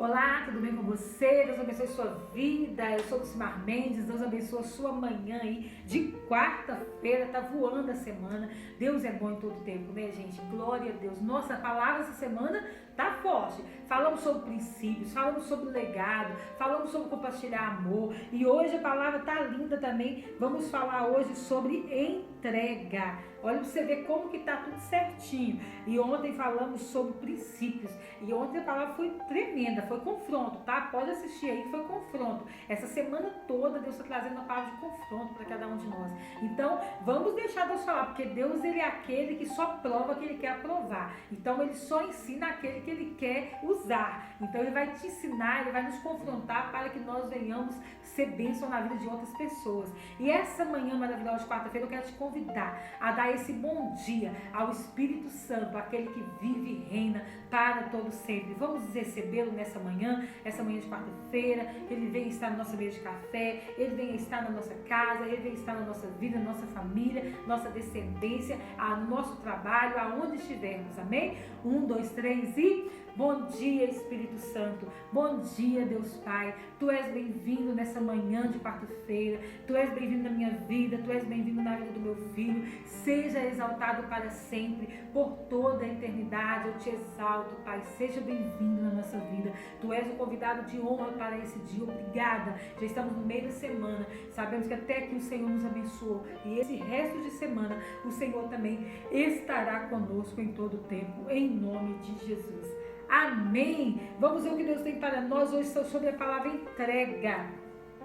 Olá, tudo bem com você? Deus abençoe sua vida. Eu sou Lucimar Mendes. Deus abençoe sua manhã aí de quarta-feira. Tá voando a semana. Deus é bom em todo tempo, né, gente? Glória a Deus. Nossa, a palavra essa semana tá forte. Falamos sobre princípios, falamos sobre legado, falamos sobre compartilhar amor. E hoje a palavra tá linda também. Vamos falar hoje sobre entrega. Olha pra você ver como que tá tudo certinho. E ontem falamos sobre princípios. E ontem a palavra foi tremenda, foi confronto, tá? Pode assistir aí, foi confronto. Essa semana toda Deus está trazendo uma palavra de confronto para cada um de nós. Então, vamos deixar Deus falar, porque Deus, ele é aquele que só prova que ele quer aprovar. Então, ele só ensina aquele que ele quer usar. Então, ele vai te ensinar, ele vai nos confrontar para que nós venhamos ser bênção na vida de outras pessoas. E essa manhã maravilhosa de quarta-feira, eu quero te convidar a dar esse bom dia ao Espírito Santo, aquele que vive e reina para todo sempre. Vamos recebê-lo nessa manhã de quarta-feira. Ele vem estar na nossa mesa de café, ele vem estar na nossa casa, ele vem estar na nossa vida, na nossa família, nossa descendência, no nosso trabalho, aonde estivermos. Amém? 1, 2, 3 e... Bom dia, Espírito Santo. Bom dia, Deus Pai. Tu és bem-vindo nessa manhã de quarta-feira. Tu és bem-vindo na minha vida. Tu és bem-vindo na vida do meu filho. Seja exaltado para sempre, por toda a eternidade. Eu te exalto, Pai. Seja bem-vindo na nossa vida. Tu és o convidado de honra para esse dia. Obrigada. Já estamos no meio da semana. Sabemos que até aqui o Senhor nos abençoou. E esse resto de semana, o Senhor também estará conosco em todo o tempo. Em nome de Jesus. Amém. Vamos ver o que Deus tem para nós hoje sobre a palavra entrega.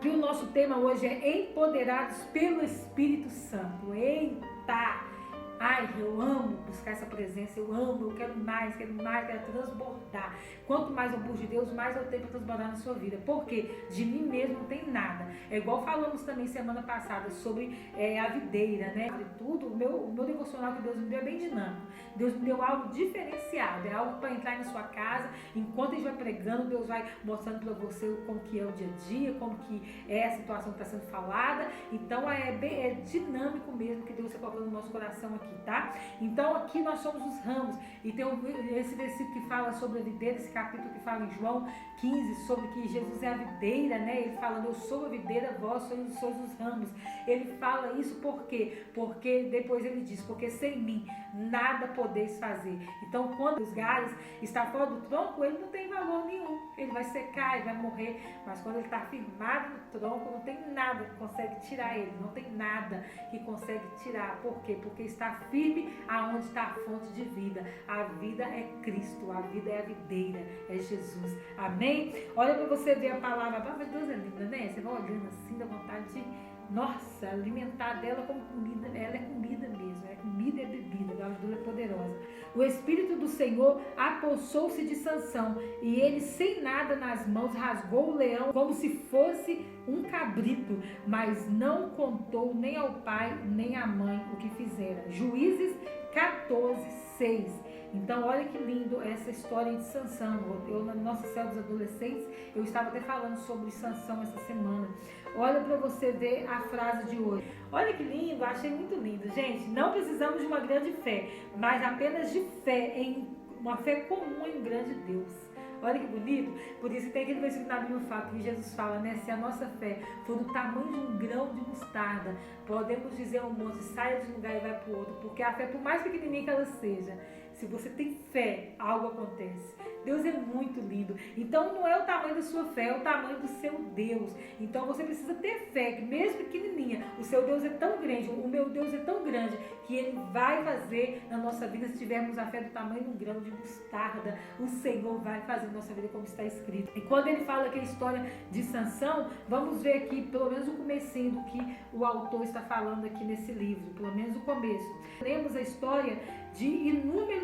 E o nosso tema hoje é empoderados pelo Espírito Santo. Eita! Ai, eu amo buscar essa presença, eu quero mais, quero transbordar. Quanto mais eu busco de Deus, mais eu tenho para transbordar na sua vida. Porque de mim mesmo não tem nada. É igual falamos também semana passada sobre a videira, né? Tudo, o meu devocional que Deus me deu é bem dinâmico. Deus me deu algo diferenciado, é algo para entrar na sua casa. Enquanto a gente vai pregando, Deus vai mostrando para você como que é o dia a dia, como que é a situação que está sendo falada. Então é dinâmico mesmo que Deus está colocando no nosso coração aqui. Tá? Então aqui nós somos os ramos e tem esse versículo que fala sobre a videira, esse capítulo que fala em João 15 sobre que Jesus é a videira, né? Ele falando, eu sou a videira, vós sois os ramos. Ele fala isso por quê? Porque depois ele diz, porque sem mim nada podeis fazer. Então quando os galhos estão fora do tronco, ele não tem valor nenhum, ele vai secar, ele vai morrer, mas quando ele está firmado no tronco, não tem nada que consegue tirar ele, não tem nada que consegue tirar. Por quê? Porque está firme aonde está a fonte de vida. A vida é Cristo, a vida é a videira, é Jesus. Amém? Olha para você ver a palavra. A palavra de Deus é linda, né? Você vai olhando assim, dá vontade de, nossa, alimentar dela como comida. Ela é comida mesmo, é comida e bebida. A palavra de Deus é poderosa. O Espírito do Senhor apossou-se de Sansão e ele, sem nada nas mãos, rasgou o leão como se fosse um cabrito, mas não contou nem ao pai nem à mãe o que fizera. Juízes 14:6. Então olha que lindo essa história de Sansão. Eu na nossa célula dos adolescentes, eu estava até falando sobre Sansão essa semana. Olha para você ver a frase de hoje. Olha que lindo, achei muito lindo. Gente, não precisamos de uma grande fé, mas apenas de fé, em uma fé comum em um grande Deus. Olha que bonito. Por isso tem aquele versículo na Bíblia que Jesus fala, né? Se a nossa fé for do tamanho de um grão de mostarda, podemos dizer ao monte, saia de um lugar e vai para o outro. Porque a fé, por mais pequenininha que ela seja, se você tem fé, algo acontece. Deus é muito lindo. Então não é o tamanho da sua fé, é o tamanho do seu Deus. Então você precisa ter fé, que mesmo pequenininha, o seu Deus é tão grande, o meu Deus é tão grande, que Ele vai fazer na nossa vida, se tivermos a fé do tamanho de um grão de mostarda, o Senhor vai fazer na nossa vida como está escrito. E quando Ele fala que a história de Sansão, vamos ver aqui pelo menos o comecinho do que o autor está falando aqui nesse livro, pelo menos o começo. Temos a história de inúmeras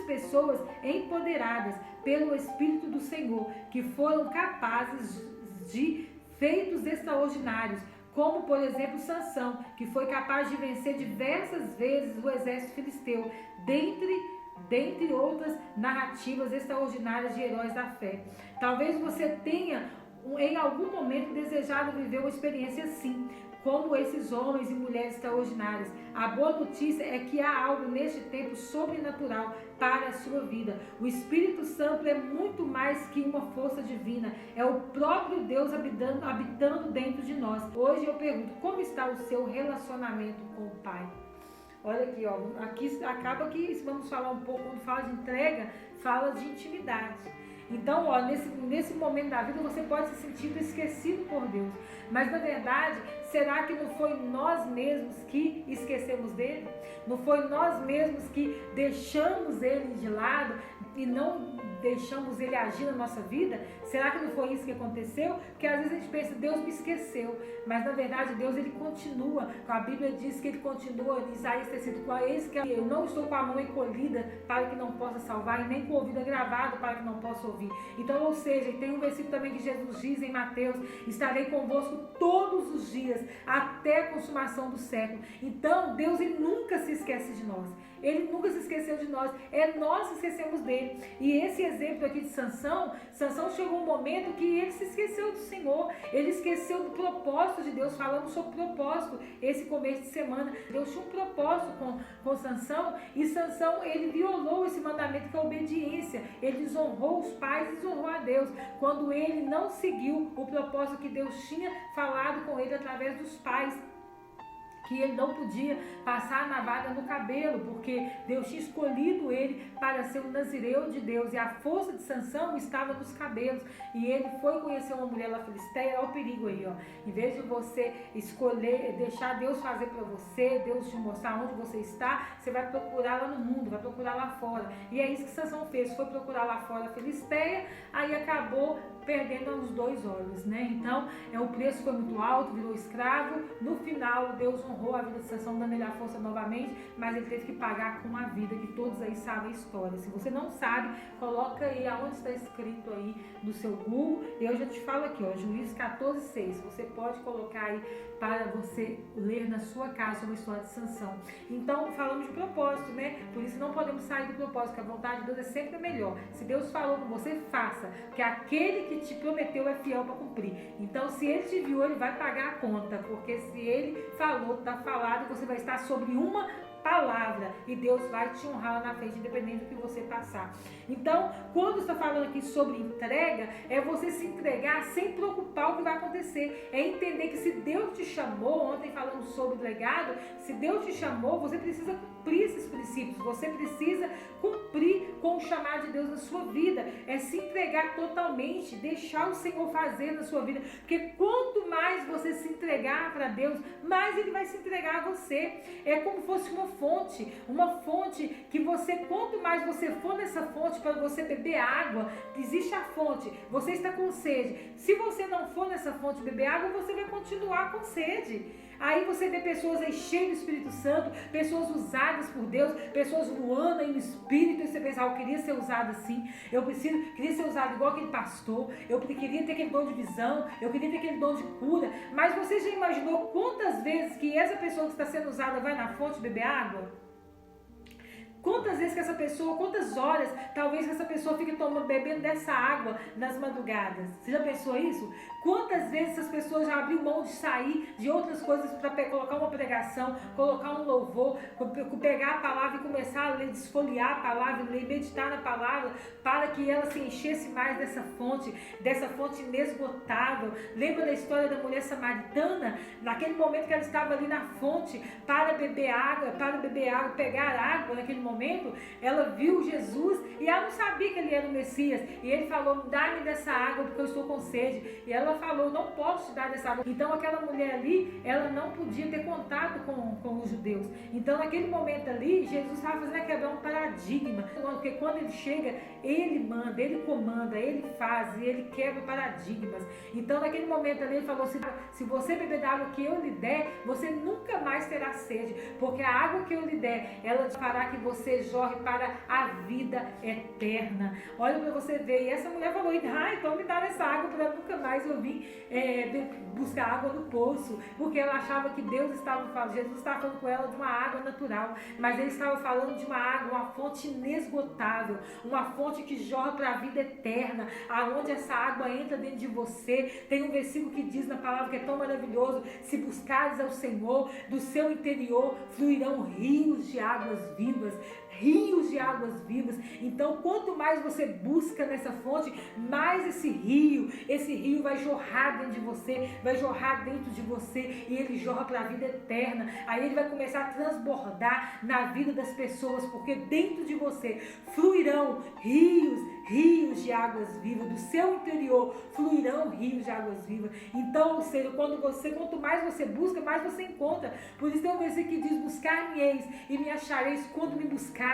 pessoas empoderadas pelo Espírito do Senhor, que foram capazes de feitos extraordinários, como por exemplo Sansão, que foi capaz de vencer diversas vezes o exército filisteu, dentre outras narrativas extraordinárias de heróis da fé. Talvez você tenha em algum momento desejado viver uma experiência assim, como esses homens e mulheres extraordinários. A boa notícia é que há algo neste tempo sobrenatural para a sua vida. O Espírito Santo é muito mais que uma força divina, é o próprio Deus habitando dentro de nós. Hoje eu pergunto, como está o seu relacionamento com o Pai? Olha aqui, ó, aqui acaba que, se vamos falar um pouco, quando fala de entrega, fala de intimidade. Então, ó, nesse momento da vida você pode se sentir esquecido por Deus, mas na verdade, será que não foi nós mesmos que esquecemos dele? Não foi nós mesmos que deixamos ele de lado e não deixamos ele agir na nossa vida? Será que não foi isso que aconteceu? Porque às vezes a gente pensa, Deus me esqueceu, mas na verdade Deus, ele continua. A Bíblia diz que ele continua, em Isaías tem sido com eis que eu não estou com a mão encolhida para que não possa salvar, e nem com o ouvido agravado para que não possa ouvir. Então, ou seja, tem um versículo também que Jesus diz em Mateus, estarei convosco todos os dias, até a consumação do século. Então, Deus, ele nunca se esquece de nós. Ele nunca se esqueceu de nós, é nós que esquecemos dele. E esse exemplo aqui de Sansão chegou um momento que ele se esqueceu do Senhor, ele esqueceu do propósito de Deus. Falamos sobre propósito esse começo de semana. Deus tinha um propósito com Sansão, e Sansão, ele violou esse mandamento, que é a obediência. Ele desonrou os pais e desonrou a Deus, quando ele não seguiu o propósito que Deus tinha falado com ele através dos pais, que ele não podia passar a navalha no cabelo, porque Deus tinha escolhido ele para ser um nazireu de Deus, e a força de Sansão estava nos cabelos. E ele foi conhecer uma mulher lá filisteia. Olha o perigo aí, ó. Em vez de você escolher, deixar Deus fazer para você, Deus te mostrar onde você está, você vai procurar lá no mundo, vai procurar lá fora. E é isso que Sansão fez, foi procurar lá fora a filisteia, aí acabou perdendo os dois olhos, né? Então, o preço foi muito alto, virou escravo. No final, Deus honrou a vida de Sansão, dando ele a força novamente, mas ele teve que pagar com a vida, que todos aí sabem a história. Se você não sabe, coloca aí aonde está escrito aí no seu Google. Eu já te falo aqui, ó, Juízes 14:6. Você pode colocar aí para você ler na sua casa sobre a história de Sansão. Então, falamos de propósito, né? Por isso não podemos sair do propósito, que a vontade de Deus é sempre melhor. Se Deus falou com você, faça, porque aquele que te prometeu é fiel para cumprir. Então, se ele te viu, ele vai pagar a conta, porque se ele falou, está falado, você vai estar sobre uma palavra, e Deus vai te honrar lá na frente, independente do que você passar. Então, quando está falando aqui sobre entrega, é você se entregar sem preocupar o que vai acontecer. É entender que se Deus te chamou, ontem falamos sobre legado, se Deus te chamou, você precisa cumprir esses princípios, você precisa cumprir com o chamado de Deus na sua vida. É se entregar totalmente, deixar o Senhor fazer na sua vida, porque quanto mais você se entregar para Deus, mais Ele vai se entregar a você. É como se fosse uma fonte que você, quanto mais você for nessa fonte para você beber água, existe a fonte, você está com sede. Se você não for nessa fonte beber água, você vai continuar com sede. Aí você vê pessoas aí cheias do Espírito Santo, pessoas usadas por Deus, pessoas voando aí no Espírito, e você pensa, eu queria ser usado assim, queria ser usado igual aquele pastor, eu queria ter aquele dom de visão, eu queria ter aquele dom de cura. Mas você já imaginou quantas vezes que essa pessoa que está sendo usada vai na fonte beber água? Quantas vezes que essa pessoa, quantas horas, talvez que essa pessoa fique bebendo dessa água nas madrugadas? Você já pensou isso? Quantas vezes essas pessoas já abriram mão de sair de outras coisas para colocar uma pregação, colocar um louvor, pegar a palavra e começar a ler, desfolhear a palavra, ler, meditar na palavra, para que ela se enchesse mais dessa fonte inesgotável. Lembra da história da mulher samaritana? Naquele momento que ela estava ali na fonte para beber água, pegar água, naquele momento, ela viu Jesus e ela não sabia que ele era o Messias. E ele falou, dá-me dessa água porque eu estou com sede. E ela falou, não posso te dar dessa água. Então aquela mulher ali, ela não podia ter contato com os judeus. Então naquele momento ali, Jesus estava fazendo quebrar um paradigma. Porque quando ele chega, ele manda, ele comanda, ele faz, e ele quebra paradigmas. Então naquele momento ali, ele falou, se você beber da água que eu lhe der, você nunca mais terá sede. Porque a água que eu lhe der, ela fará que você jorre para a vida eterna. Olha para você ver. E essa mulher falou, então me dá essa água para nunca mais eu vir buscar água no poço. Porque ela achava que Jesus estava falando com ela de uma água natural, mas ele estava falando de uma água, uma fonte inesgotável, uma fonte fonte que jorra para a vida eterna, aonde essa água entra dentro de você. Tem um versículo que diz na palavra que é tão maravilhoso: se buscares ao Senhor, do seu interior fluirão rios de águas vivas. Rios de águas vivas. Então, quanto mais você busca nessa fonte, mais esse rio vai jorrar dentro de você, vai jorrar dentro de você, e ele jorra para a vida eterna. Aí ele vai começar a transbordar na vida das pessoas, porque dentro de você fluirão rios de águas vivas. Do seu interior fluirão rios de águas vivas. Então, ou seja, quanto mais você busca, mais você encontra. Por isso tem um versículo que diz: buscar-me-eis e me achareis quando me buscares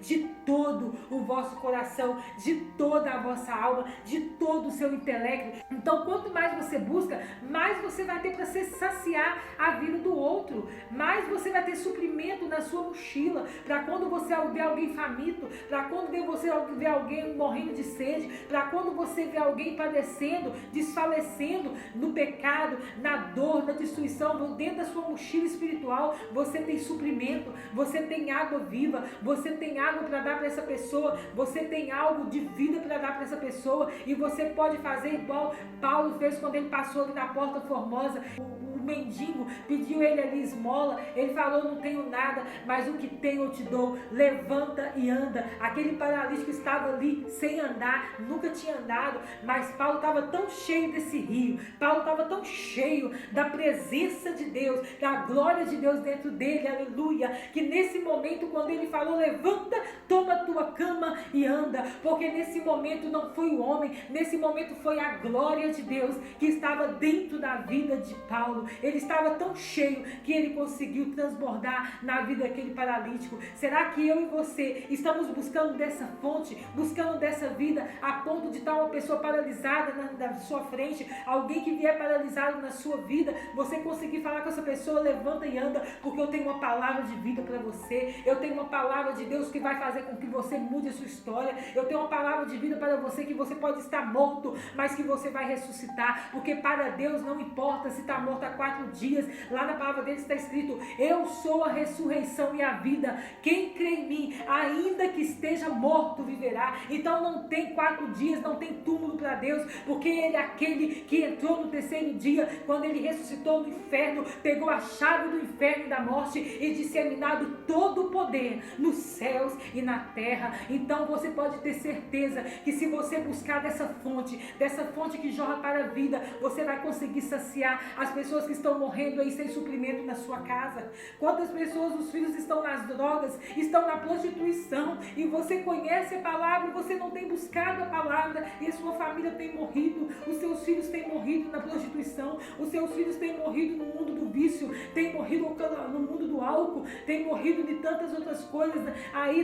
de todo o vosso coração, de toda a vossa alma, de todo o seu intelecto. Então, quanto mais você busca, mais você vai ter para saciar a vida do outro, mais você vai ter suprimento na sua mochila, para quando você ver alguém faminto, para quando você ver alguém morrendo de sede, para quando você ver alguém padecendo, desfalecendo no pecado, na dor, na destruição, dentro da sua mochila espiritual, você tem suprimento, você tem água viva, você tem água para dar para essa pessoa, você tem algo de vida para dar para essa pessoa, e você pode fazer igual Paulo fez quando ele passou ali na Porta Formosa. O mendigo pediu ele ali esmola, ele falou: não tenho nada, mas o que tenho eu te dou, levanta e anda. Aquele paralítico estava ali sem andar, nunca tinha andado, mas Paulo estava tão cheio desse rio, Paulo estava tão cheio da presença de Deus, da glória de Deus dentro dele, aleluia, que nesse momento, quando ele falou: levanta, toma a tua cama e anda, porque nesse momento não foi o homem, nesse momento foi a glória de Deus que estava dentro da vida de Paulo. Ele estava tão cheio que ele conseguiu transbordar na vida daquele paralítico. Será que eu e você estamos buscando dessa fonte, buscando dessa vida, a ponto de estar uma pessoa paralisada na sua frente, alguém que vier paralisado na sua vida, você conseguir falar com essa pessoa: levanta e anda, porque eu tenho uma palavra de vida para você, eu tenho uma palavra de Deus que vai fazer com que você mude a sua história, eu tenho uma palavra de vida para você, que você pode estar morto, mas que você vai ressuscitar, porque para Deus não importa se está morto há 4 dias. Lá na palavra dele está escrito: eu sou a ressurreição e a vida, quem crê em mim, ainda que esteja morto, viverá. Então não tem 4 dias, não tem túmulo para Deus, porque ele é aquele que entrou no 3º dia, quando ele ressuscitou no inferno, pegou a chave do inferno e da morte e disseminado todo o poder nos céus e na terra. Então você pode ter certeza que se você buscar dessa fonte que jorra para a vida, você vai conseguir saciar as pessoas que estão morrendo aí sem suprimento na sua casa. Quantas pessoas, os filhos estão nas drogas, estão na prostituição, e você conhece a palavra, você não tem buscado a palavra, e a sua família tem morrido, os seus filhos têm morrido na prostituição, os seus filhos têm morrido no mundo do vício, têm morrido no mundo do álcool, têm morrido de tantas outras coisas aí,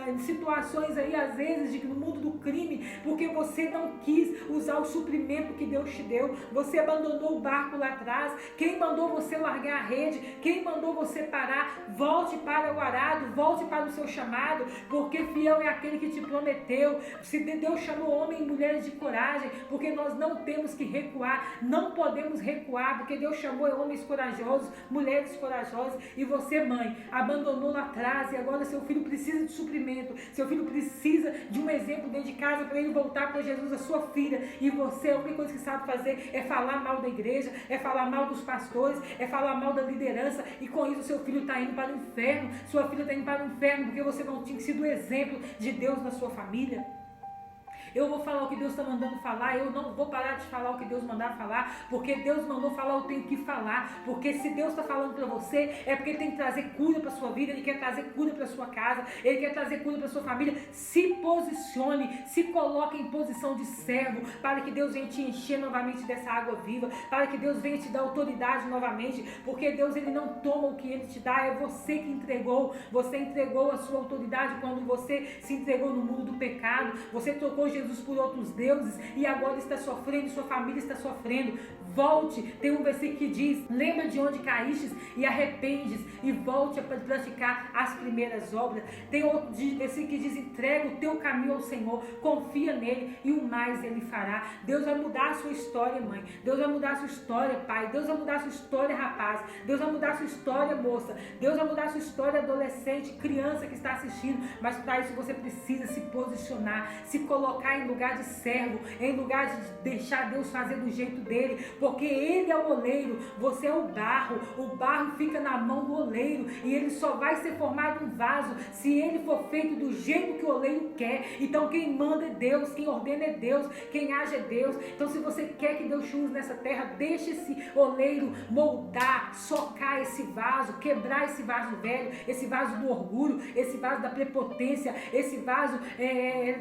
em situações aí às vezes no mundo do crime, porque você não quis usar o suprimento que Deus te deu, você abandonou o barco lá atrás. Quem mandou você largar a rede? Quem mandou você parar? Volte para o arado, volte para o seu chamado, porque fiel é aquele que te prometeu. Se Deus chamou homens e mulheres de coragem, porque nós não temos que recuar, não podemos recuar, porque Deus chamou homens corajosos, mulheres corajosas, e você, mãe, abandonou lá atrás, e agora seu filho precisa de suprimento, seu filho precisa de um exemplo dentro de casa para ele voltar para Jesus, a sua filha, e você, a única coisa que sabe fazer é falar mal da igreja, é falar mal dos pastores, é falar mal da liderança, e com isso seu filho está indo para o inferno, sua filha está indo para o inferno, porque você não tinha sido exemplo de Deus na sua família. Eu vou falar o que Deus está mandando falar, eu não vou parar de falar o que Deus mandar falar, porque Deus mandou falar, eu tenho que falar, porque se Deus está falando para você, é porque Ele tem que trazer cura para a sua vida, Ele quer trazer cura para a sua casa, Ele quer trazer cura para a sua família. Se posicione, se coloque em posição de servo, para que Deus venha te encher novamente dessa água viva, para que Deus venha te dar autoridade novamente, porque Deus, Ele não toma o que Ele te dá, é você que entregou, você entregou a sua autoridade quando você se entregou no mundo do pecado, você trocou Jesus Jesus por outros deuses e agora está sofrendo, sua família está sofrendo. Volte, tem um versículo que diz: lembra de onde caístes e arrependes e volte a praticar as primeiras obras. Tem outro versículo que diz: entrega o teu caminho ao Senhor, confia nele e o mais ele fará. Deus vai mudar a sua história, mãe. Deus vai mudar a sua história, pai. Deus vai mudar a sua história, rapaz. Deus vai mudar a sua história, moça. Deus vai mudar a sua história, adolescente, criança que está assistindo. Mas para isso você precisa se posicionar, se colocar em lugar de servo, em lugar de deixar Deus fazer do jeito dele, porque ele é o oleiro, você é o barro fica na mão do oleiro e ele só vai ser formado um vaso se ele for feito do jeito que o oleiro quer. Então quem manda é Deus, quem ordena é Deus, quem age é Deus. Então se você quer que Deus te use nessa terra, deixe esse oleiro moldar, socar esse vaso, quebrar esse vaso velho, esse vaso do orgulho, esse vaso da prepotência, esse vaso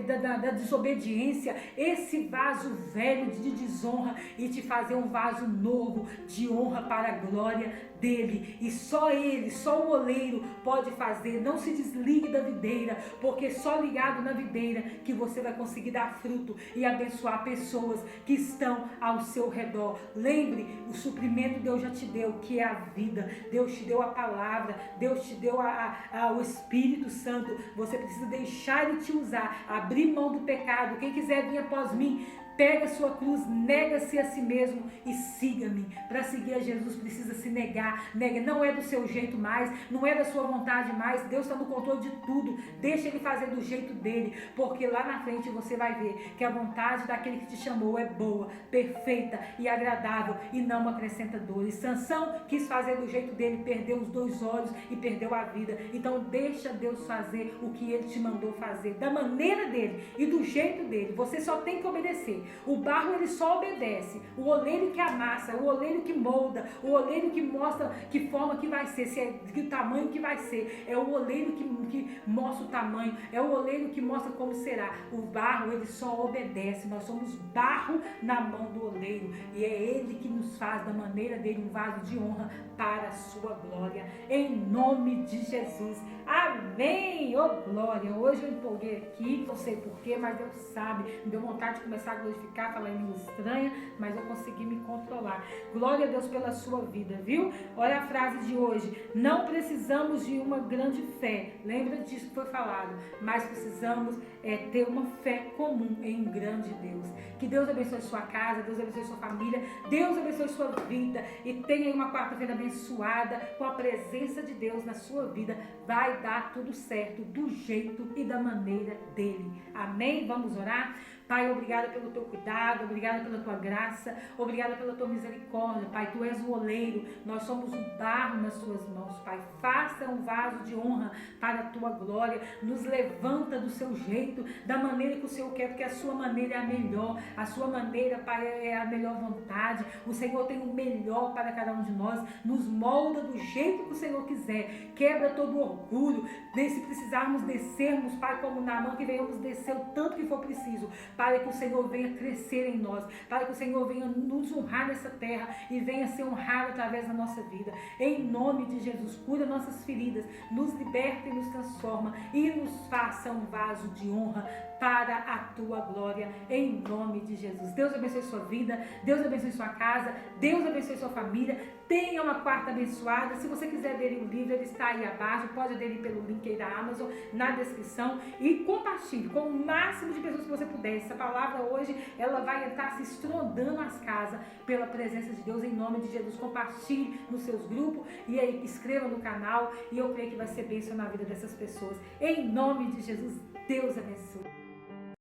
da desobediência, esse vaso velho de desonra e te fazer um vaso novo de honra para a glória dele. E só ele, só o oleiro pode fazer. Não se desligue da videira, porque só ligado na videira que você vai conseguir dar fruto e abençoar pessoas que estão ao seu redor. Lembre, o suprimento Deus já te deu, que é a vida. Deus te deu a palavra, Deus te deu o Espírito Santo. Você precisa deixar ele te usar, abrir mão do pecado. Quem quiser vir após mim, pega a sua cruz, nega-se a si mesmo e siga-me. Para seguir a Jesus precisa se negar. Não é do seu jeito mais, não é da sua vontade mais. Deus está no controle de tudo. Deixa ele fazer do jeito dele, porque lá na frente você vai ver que a vontade daquele que te chamou é boa, perfeita e agradável e não acrescenta dores. Sansão quis fazer do jeito dele, perdeu os 2 olhos e perdeu a vida. Então deixa Deus fazer o que ele te mandou fazer, da maneira dele e do jeito dele. Você só tem que obedecer. O barro ele só obedece, o oleiro que amassa, o oleiro que molda, o oleiro que mostra que forma que vai ser, se é que tamanho que vai ser, é o oleiro que mostra o tamanho, é o oleiro que mostra como será. O barro ele só obedece, nós somos barro na mão do oleiro e é ele que nos faz da maneira dele um vaso de honra para a sua glória, em nome de Jesus. Amém! Oh glória! Hoje eu empolguei aqui, não sei porquê, mas Deus sabe, me deu vontade de começar a glorificar, falar em língua estranha, mas eu consegui me controlar. Glória a Deus pela sua vida, viu? Olha a frase de hoje: não precisamos de uma grande fé, lembra disso que foi falado, mas precisamos ter uma fé comum em um grande Deus. Que Deus abençoe sua casa, Deus abençoe sua família, Deus abençoe sua vida e tenha aí uma quarta-feira abençoada com a presença de Deus na sua vida. Vai dar tudo certo do jeito e da maneira dele. Amém? Vamos orar? Pai, obrigada pelo teu cuidado, obrigada pela tua graça, obrigada pela tua misericórdia. Pai, tu és o oleiro, nós somos o barro nas tuas mãos. Pai, faça um vaso de honra para a tua glória, nos levanta do seu jeito, da maneira que o Senhor quer, porque a sua maneira é a melhor, a sua maneira, Pai, é a melhor vontade. O Senhor tem o melhor para cada um de nós, nos molda do jeito que o Senhor quiser, quebra todo o orgulho, se precisarmos descermos, Pai, como Naamã, que venhamos descer o tanto que for preciso, para que o Senhor venha crescer em nós, para que o Senhor venha nos honrar nessa terra e venha ser honrado através da nossa vida. Em nome de Jesus, cura nossas feridas, nos liberta e nos transforma e nos faça um vaso de honra para a tua glória, em nome de Jesus. Deus abençoe sua vida, Deus abençoe sua casa, Deus abençoe sua família. Tenha uma quarta abençoada. Se você quiser aderir o livro, ele está aí abaixo, pode aderir pelo link aí da Amazon, na descrição, e compartilhe com o máximo de pessoas que você puder. Essa palavra hoje, ela vai estar se estrondando as casas pela presença de Deus, em nome de Jesus. Compartilhe nos seus grupos e aí inscreva no canal, e eu creio que vai ser bênção na vida dessas pessoas. Em nome de Jesus, Deus abençoe.